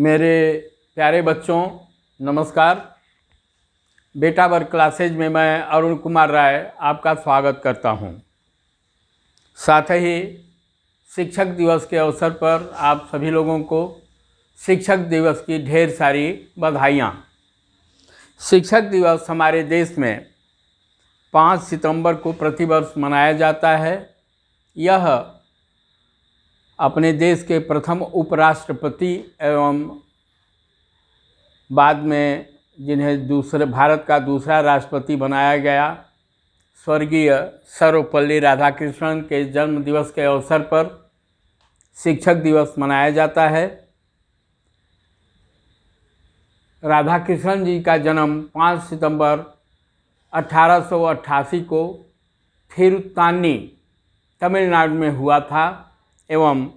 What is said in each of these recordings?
मेरे प्यारे बच्चों नमस्कार। बेटा वर्ग क्लासेज में मैं अरुण कुमार राय आपका स्वागत करता हूं। साथ ही शिक्षक दिवस के अवसर पर आप सभी लोगों को शिक्षक दिवस की ढेर सारी बधाइयाँ। शिक्षक दिवस हमारे देश में 5 सितंबर को प्रतिवर्ष मनाया जाता है। यह अपने देश के प्रथम उपराष्ट्रपति एवं बाद में जिन्हें भारत का दूसरा राष्ट्रपति बनाया गया, स्वर्गीय सर्वपल्ली राधाकृष्णन के जन्म दिवस के अवसर पर शिक्षक दिवस मनाया जाता है। राधाकृष्णन जी का जन्म 5 सितंबर 1888 को थिरुत्तानी तमिलनाडु में हुआ था एवं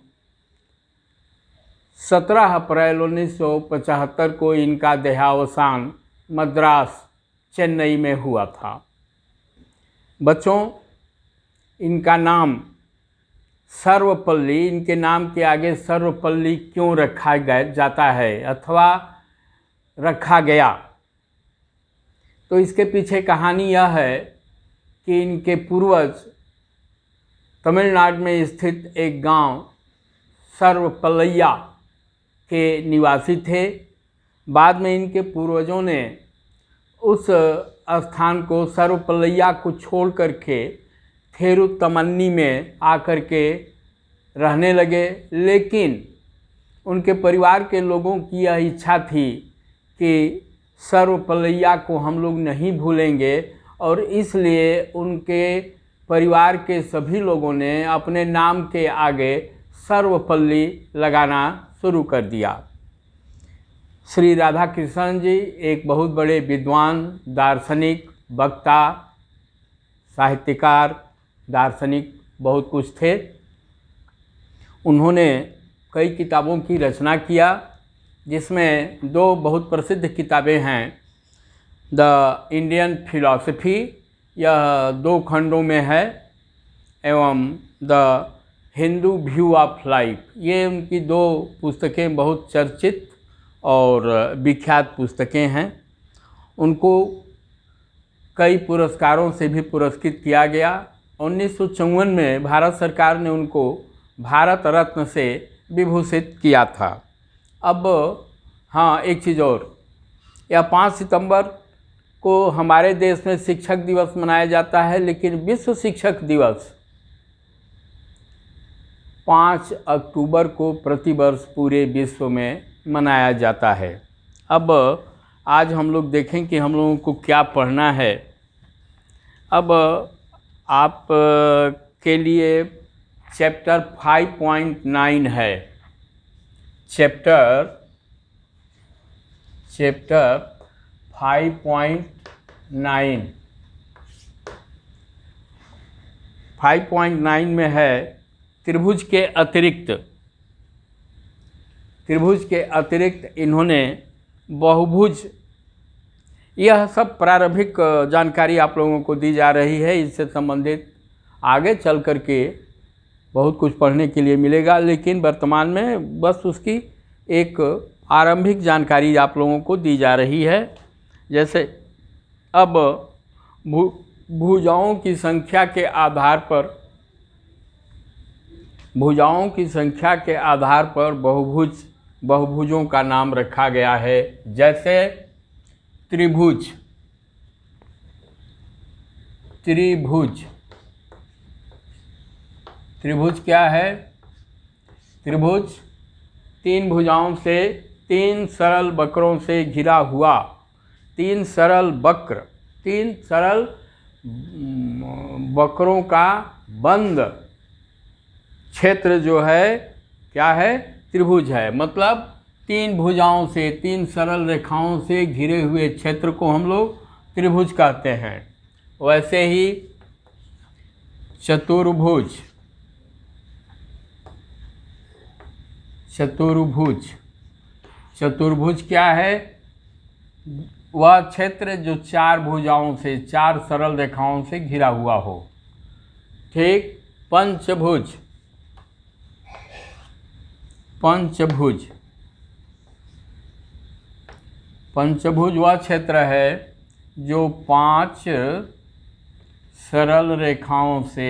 17 अप्रैल 1975 को इनका देहावसान मद्रास चेन्नई में हुआ था। बच्चों, इनका नाम सर्वपल्ली, इनके नाम के आगे सर्वपल्ली क्यों रखा जाता है अथवा रखा गया, तो इसके पीछे कहानी यह है कि इनके पूर्वज तमिलनाडु में स्थित एक गांव सर्वपल्लिया के निवासी थे। बाद में इनके पूर्वजों ने उस स्थान को सर्वपल्लिया को छोड़ करके थिरुत्तमन्नी में आकर के रहने लगे, लेकिन उनके परिवार के लोगों की यह इच्छा थी कि सर्वपल्लिया को हम लोग नहीं भूलेंगे और इसलिए उनके परिवार के सभी लोगों ने अपने नाम के आगे सर्वपल्ली लगाना शुरू कर दिया। श्री राधाकृष्णन जी एक बहुत बड़े विद्वान, दार्शनिक, वक्ता, साहित्यकार, दार्शनिक बहुत कुछ थे। उन्होंने कई किताबों की रचना किया, जिसमें 2 बहुत प्रसिद्ध किताबें हैं। द इंडियन फिलॉसफी, यह 2 खंडों में है, एवं the Hindu view of life, ये उनकी 2 पुस्तकें बहुत चर्चित और विख्यात पुस्तकें हैं। उनको कई पुरस्कारों से भी पुरस्कृत किया गया। 1954 में भारत सरकार ने उनको भारत रत्न से विभूषित किया था। अब हाँ, एक चीज़ और, यह 5 सितंबर को हमारे देश में शिक्षक दिवस मनाया जाता है, लेकिन विश्व शिक्षक दिवस 5 अक्टूबर को प्रतिवर्ष पूरे विश्व में मनाया जाता है। अब आज हम लोग देखें कि हम लोगों को क्या पढ़ना है। अब आप के लिए चैप्टर 5.9 है। चैप्टर 5.9 में है त्रिभुज के अतिरिक्त इन्होंने बहुभुज, यह सब प्रारंभिक जानकारी आप लोगों को दी जा रही है। इससे संबंधित आगे चल कर के बहुत कुछ पढ़ने के लिए मिलेगा, लेकिन वर्तमान में बस उसकी एक आरंभिक जानकारी आप लोगों को दी जा रही है। जैसे अब भुजाओं की संख्या के आधार पर बहुभुजों का नाम रखा गया है। जैसे त्रिभुज क्या है? त्रिभुज 3 भुजाओं से, 3 सरल वक्रों से घिरा हुआ, 3 सरल वक्रों का बंद क्षेत्र जो है क्या है? त्रिभुज है। मतलब 3 भुजाओं से, 3 सरल रेखाओं से घिरे हुए क्षेत्र को हम लोग त्रिभुज कहते हैं। वैसे ही चतुर्भुज क्या है? वह क्षेत्र जो 4 भुजाओं से, 4 सरल रेखाओं से घिरा हुआ हो। ठीक। पंचभुज पंचभुज वह क्षेत्र है जो 5 सरल रेखाओं से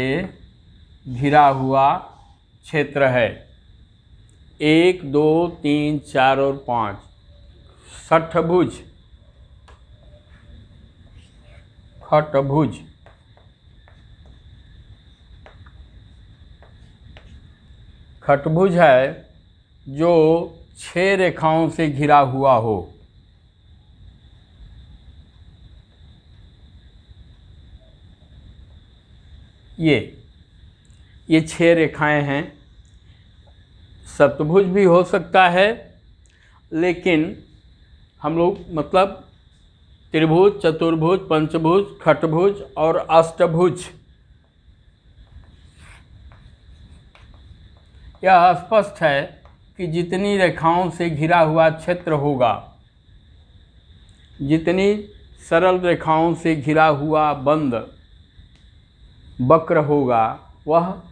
घिरा हुआ क्षेत्र है। 1, 2, 3, 4 और 5 षट्भुज, खट्भुज। खट्भुज है जो 6 रेखाओं से घिरा हुआ हो। ये 6 रेखाएं हैं। सप्तभुज भी हो सकता है, लेकिन हम लोग मतलब त्रिभुज, चतुर्भुज, पंचभुज, खट्भुज और अष्टभुज। यह स्पष्ट है कि जितनी रेखाओं से घिरा हुआ क्षेत्र होगा, जितनी सरल रेखाओं से घिरा हुआ बंद वक्र होगा, वह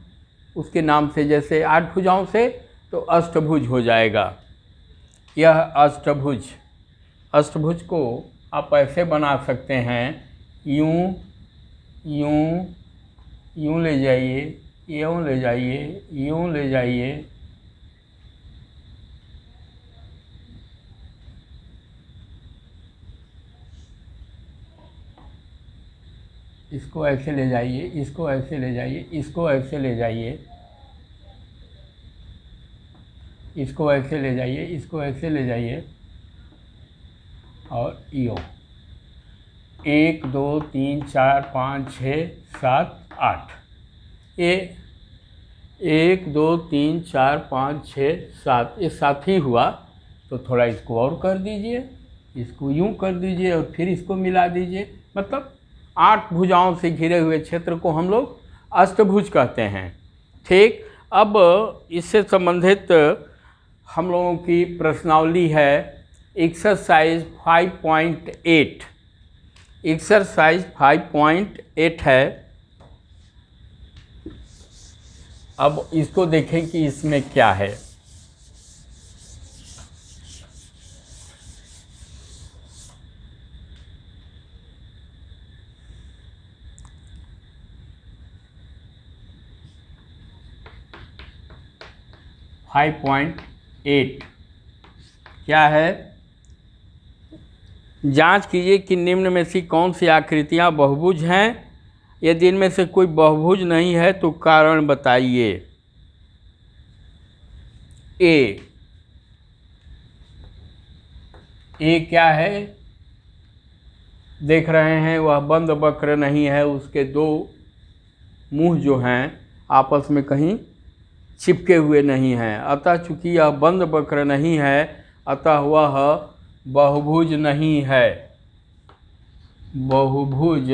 उसके नाम से, जैसे 8 भुजाओं से तो अष्टभुज हो जाएगा। यह अष्टभुज। अष्टभुज को आप ऐसे बना सकते हैं, यूं यूं यूं ले जाइए, यूं ले जाइए, यूं ले जाइए, इसको ऐसे ले जाइए, इसको ऐसे ले जाइए, इसको ऐसे ले जाइए, इसको ऐसे ले जाइए, इसको ऐसे ले जाइए, और यो 1, 2, 3, 4, 5, 6, 7, 8। ये 1, 2, 3, 4, 5, 6, 7, ये 7 ही हुआ। तो थोड़ा इसको और कर दीजिए, इसको यूं कर दीजिए और फिर इसको मिला दीजिए। मतलब 8 भुजाओं से घिरे हुए क्षेत्र को हम लोग अष्टभुज कहते हैं। ठीक, अब इससे संबंधित हम लोगों की प्रश्नावली है एक्सरसाइज 5.8। एक्सरसाइज 5.8 है। अब इसको देखें कि इसमें क्या है। फाइव पॉइंट 8 क्या है? जांच कीजिए कि निम्न में से कौन सी आकृतियां बहुभुज हैं। यदि इनमें से कोई बहुभुज नहीं है तो कारण बताइए। ए क्या है? देख रहे हैं वह बंद वक्र नहीं है, उसके 2 मुंह जो हैं आपस में कहीं चिपके हुए नहीं हैं। अतः चूंकि यह बंद वक्र नहीं है, अतः वह बहुभुज नहीं है। बहुभुज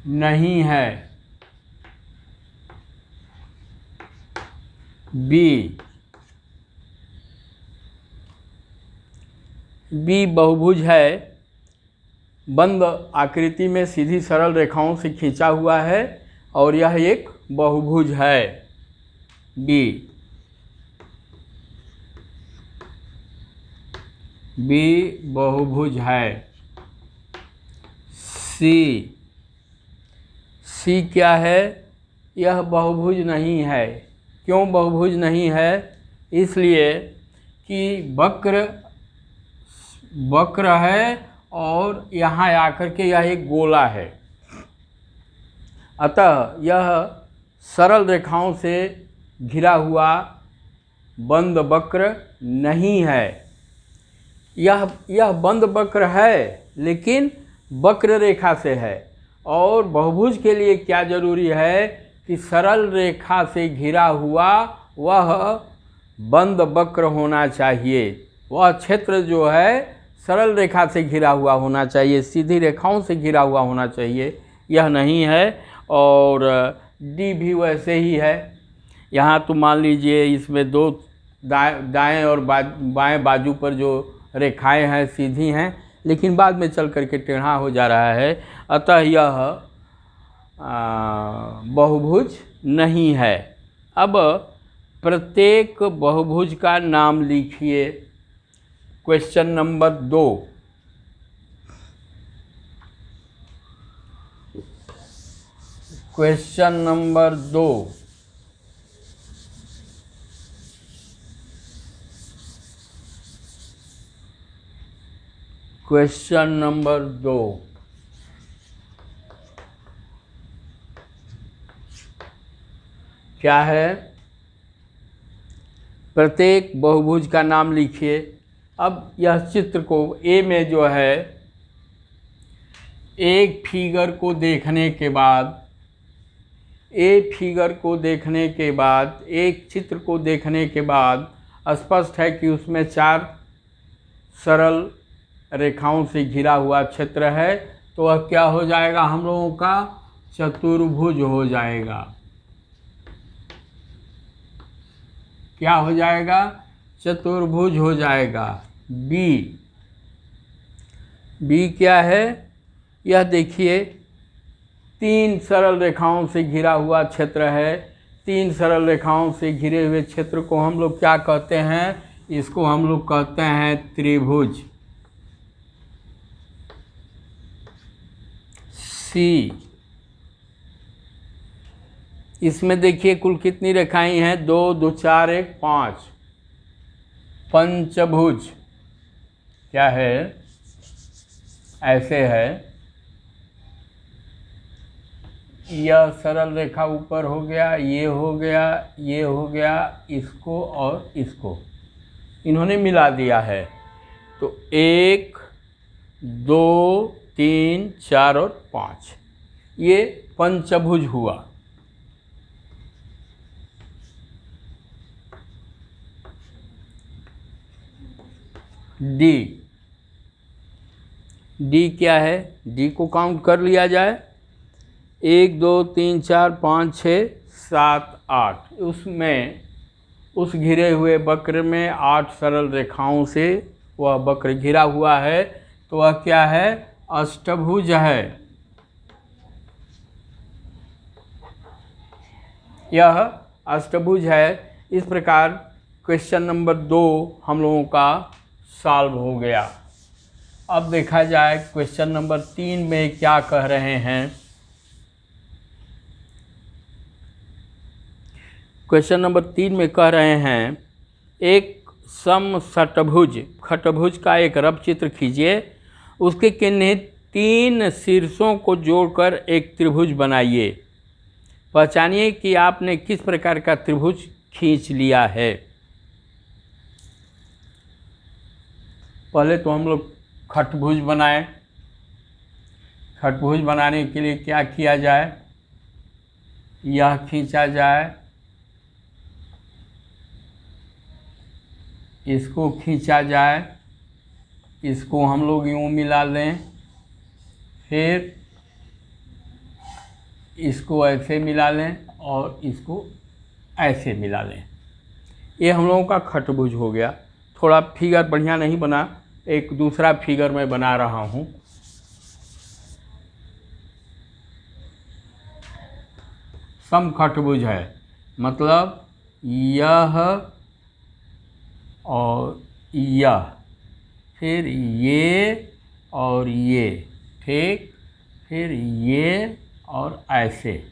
नहीं है। बी बहुभुज है, बंद आकृति में सीधी सरल रेखाओं से खींचा हुआ है और यह एक बहुभुज है। बी बहुभुज है। सी क्या है? यह बहुभुज नहीं है। क्यों बहुभुज नहीं है? इसलिए कि वक्र है और यहाँ आकर के यह एक गोला है। अतः यह सरल रेखाओं से घिरा हुआ बंद वक्र नहीं है। यह बंद वक्र है लेकिन वक्र रेखा से है। और बहुभुज के लिए क्या जरूरी है कि सरल रेखा से घिरा हुआ वह बंद वक्र होना चाहिए। वह क्षेत्र जो है सरल रेखा से घिरा हुआ होना चाहिए, सीधी रेखाओं से घिरा हुआ होना चाहिए। यह नहीं है। और डी भी वैसे ही है। यहाँ तो मान लीजिए इसमें 2 दाएं और बाएं बाजू पर जो रेखाएं हैं सीधी हैं, लेकिन बाद में चल करके टेढ़ा हो जा रहा है। अतः यह बहुभुज नहीं है। अब प्रत्येक बहुभुज का नाम लिखिए। Question number 2। Question number 2। Question number 2। क्या है? प्रत्येक बहुभुज का नाम लिखिए। अब यह चित्र को ए में जो है, एक फिगर को देखने के बाद, एक फिगर को देखने के बाद, एक चित्र को देखने के बाद स्पष्ट है कि उसमें 4 सरल रेखाओं से घिरा हुआ क्षेत्र है। तो वह क्या हो जाएगा? हम लोगों का चतुर्भुज हो जाएगा। क्या हो जाएगा? चतुर्भुज हो जाएगा। बी क्या है? यह देखिए 3 सरल रेखाओं से घिरा हुआ क्षेत्र है। 3 सरल रेखाओं से घिरे हुए क्षेत्र को हम लोग क्या कहते हैं? इसको हम लोग कहते हैं त्रिभुज। सी, इसमें देखिए कुल कितनी रेखाएं हैं? 2 2 4 1 5। पंचभुज क्या है? ऐसे है। यह सरल रेखा ऊपर हो गया, ये हो गया, ये हो गया, इसको और इसको इन्होंने मिला दिया है। तो 1 2 3 4 और 5, ये पंचभुज हुआ। डी क्या है? डी को काउंट कर लिया जाए। 1 2 3 4 5 6 7 8। उसमें उस घिरे हुए वक्र में 8 सरल रेखाओं से वह वक्र घिरा हुआ है। तो वह क्या है? अष्टभुज है। यह अष्टभुज है। इस प्रकार क्वेश्चन नंबर 2 हम लोगों का सॉल्व हो गया। अब देखा जाए क्वेश्चन नंबर 3 में क्या कह रहे हैं। क्वेश्चन नंबर 3 में कह रहे हैं, एक समषट्भुज खट्भुज का एक रफ चित्र खींचिए। उसके चिन्हित 3 शीर्षों को जोड़कर एक त्रिभुज बनाइए। पहचानिए कि आपने किस प्रकार का त्रिभुज खींच लिया है। पहले तो हम लोग खट्भुज बनाएं। खट्भुज बनाने के लिए क्या किया जाए? यह खींचा जाए, इसको खींचा जाए, इसको हम लोग यूँ मिला लें, फिर इसको ऐसे मिला लें और इसको ऐसे मिला लें। ये हम लोगों का खट्भुज हो गया। थोड़ा फिगर बढ़िया नहीं बना, एक दूसरा फिगर मैं बना रहा हूँ। समखट्भुज है, मतलब यह और यह, फिर ये और ये, ठीक, फिर ये और ऐसे।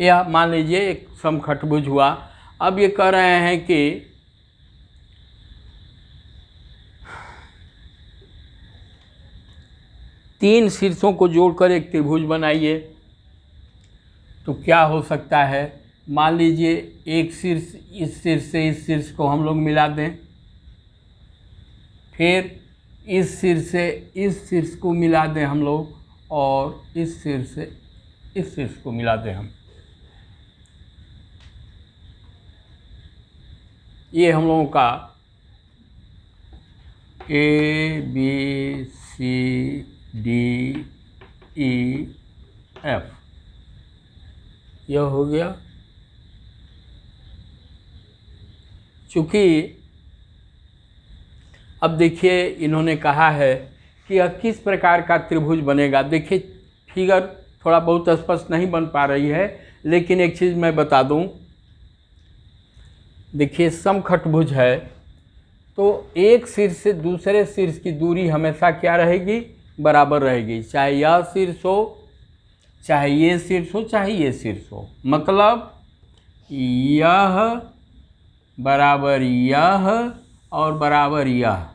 यह मान लीजिए एक समखट्भुज हुआ। अब ये कह रहे हैं कि तीन शीर्षों को जोड़कर एक त्रिभुज बनाइए। तो क्या हो सकता है? मान लीजिए एक शीर्ष इस शीर्ष से इस शीर्ष को हम लोग मिला दें, फिर इस शीर्ष से इस शीर्ष को मिला दें हम लोग, और इस शीर्ष से इस शीर्ष को मिला दें हम। ये हम लोगों का A B C D E F यह हो गया। चूँकि अब देखिए इन्होंने कहा है कि यह किस प्रकार का त्रिभुज बनेगा। देखिए फिगर थोड़ा बहुत स्पष्ट नहीं बन पा रही है, लेकिन एक चीज़ मैं बता दूं। देखिए समखट्भुज है, तो एक शीर्ष से दूसरे शीर्ष की दूरी हमेशा क्या रहेगी, बराबर रहेगी, चाहे यह शीर्ष हो, चाहे ये शीर्ष हो, चाहे ये शीर्ष हो। मतलब यह बराबर यह और बराबर यह,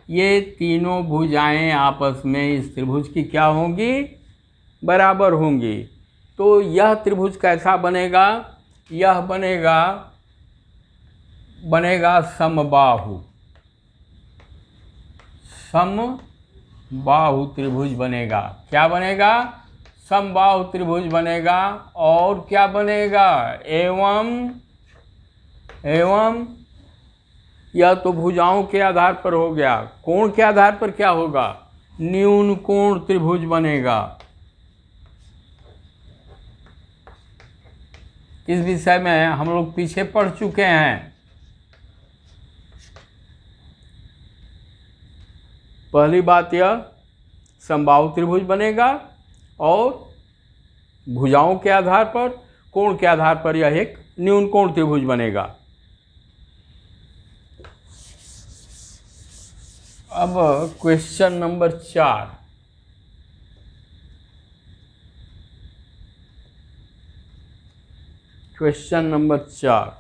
ये तीनों भुजाएं आपस में इस त्रिभुज की क्या होंगी, बराबर होंगी। तो यह त्रिभुज कैसा बनेगा, यह बनेगा समबाहु, समबाहु त्रिभुज बनेगा। क्या बनेगा, समबाहु त्रिभुज बनेगा। और क्या बनेगा, एवं यह तो भुजाओं के आधार पर हो गया, कोण के आधार पर क्या होगा, न्यून कोण त्रिभुज बनेगा। इस विषय में हम लोग पीछे पढ़ चुके हैं। पहली बात यह समबाहु त्रिभुज बनेगा और भुजाओं के आधार पर, कोण के आधार पर यह एक न्यून कोण त्रिभुज बनेगा। अब क्वेश्चन नंबर 4, क्वेश्चन नंबर 4,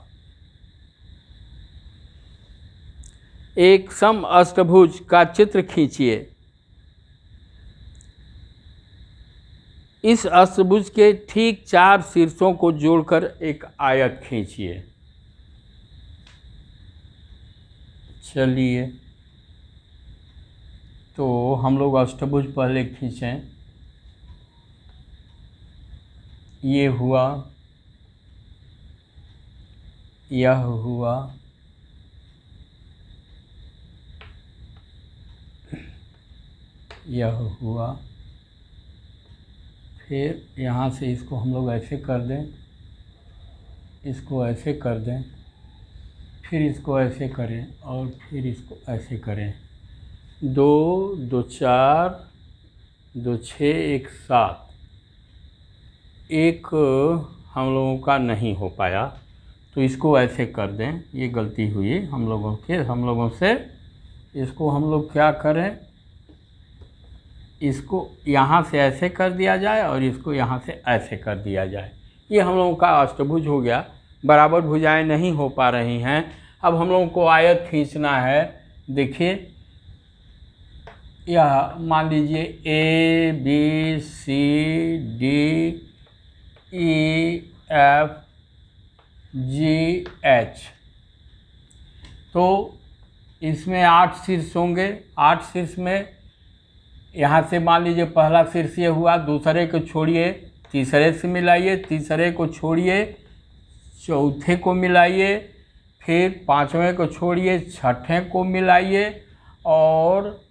एक सम अष्टभुज का चित्र खींचिए। इस अष्टभुज के ठीक 4 शीर्षों को जोड़कर एक आयत खींचिए। चलिए, तो हम लोग अष्टभुज पहले खींचें। ये हुआ, यह हुआ, यह हुआ, फिर यहाँ से इसको हम लोग ऐसे कर दें, इसको ऐसे कर दें, फिर इसको ऐसे करें और फिर इसको ऐसे करें। 2 2 4 2 6 1 7, एक हम लोगों का नहीं हो पाया, तो इसको ऐसे कर दें। ये गलती हुई हम लोगों से। इसको हम लोग क्या करें, इसको यहाँ से ऐसे कर दिया जाए और इसको यहाँ से ऐसे कर दिया जाए। ये हम लोगों का अष्टभुज हो गया। बराबर भुजाएं नहीं हो पा रही हैं। अब हम लोगों को आयत खींचना है। देखिए, यह मान लीजिए A B C D E F G H, तो इसमें 8 शीर्ष होंगे। 8 शीर्ष में यहाँ से मान लीजिए पहला शीर्ष ये हुआ, दूसरे को छोड़िए तीसरे से मिलाइए, तीसरे को छोड़िए चौथे को मिलाइए, फिर पांचवें को छोड़िए छठे को मिलाइए और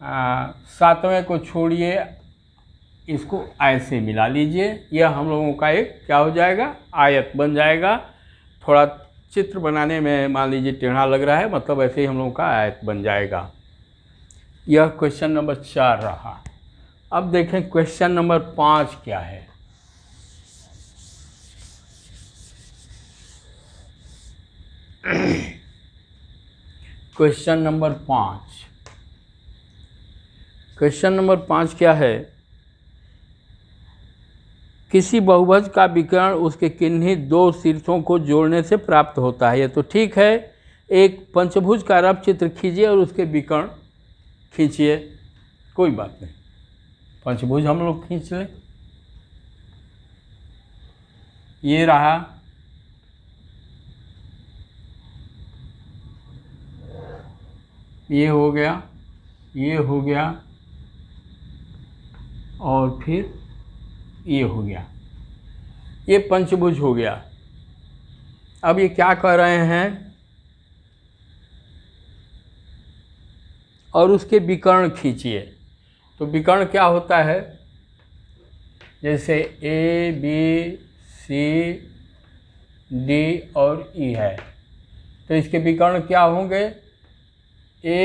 सातवें को छोड़िए, इसको ऐसे मिला लीजिए। यह हम लोगों का एक क्या हो जाएगा, आयत बन जाएगा। थोड़ा चित्र बनाने में मान लीजिए टेढ़ा लग रहा है, मतलब ऐसे ही हम लोगों का आयत बन जाएगा। यह क्वेश्चन नंबर 4 रहा। अब देखें क्वेश्चन नंबर 5 क्या है। क्वेश्चन नंबर 5, क्वेश्चन नंबर 5 क्या है, किसी बहुभुज का विकर्ण उसके किन्हीं 2 शीर्षों को जोड़ने से प्राप्त होता है। ये तो ठीक है। एक पंचभुज का रफ चित्र खींचिए और उसके विकर्ण खींचिए। कोई बात नहीं, पंचभुज हम लोग खींच लें। ये रहा, ये हो गया, ये हो गया और फिर ये हो गया। ये पंचभुज हो गया। अब ये क्या कर रहे हैं, और उसके विकर्ण खींचिए। तो विकर्ण क्या होता है, जैसे A B C D और E है, तो इसके विकर्ण क्या होंगे, A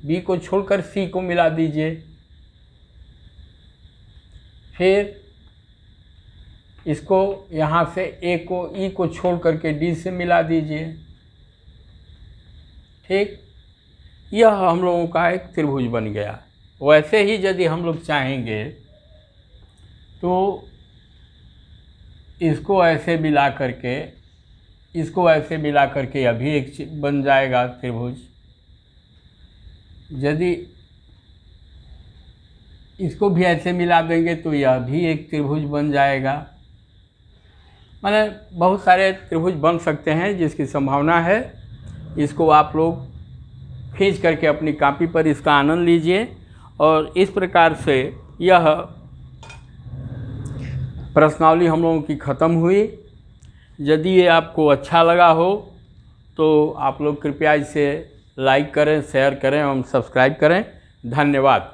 B को छोड़कर C को मिला दीजिए, फिर इसको यहाँ से A को E को छोड़ करके D से मिला दीजिए। ठीक, यह हम लोगों का एक त्रिभुज बन गया। वैसे ही यदि हम लोग चाहेंगे तो इसको ऐसे मिला करके, इसको ऐसे मिला करके यह भी एक बन जाएगा त्रिभुज। यदि इसको भी ऐसे मिला देंगे तो यह भी एक त्रिभुज बन जाएगा। माने बहुत सारे त्रिभुज बन सकते हैं जिसकी संभावना है। इसको आप लोग खींच करके अपनी कॉपी पर इसका आनंद लीजिए। और इस प्रकार से यह प्रश्नावली हम लोगों की ख़त्म हुई। यदि ये आपको अच्छा लगा हो तो आप लोग कृपया इसे लाइक करें, शेयर करें एवं सब्सक्राइब करें। धन्यवाद।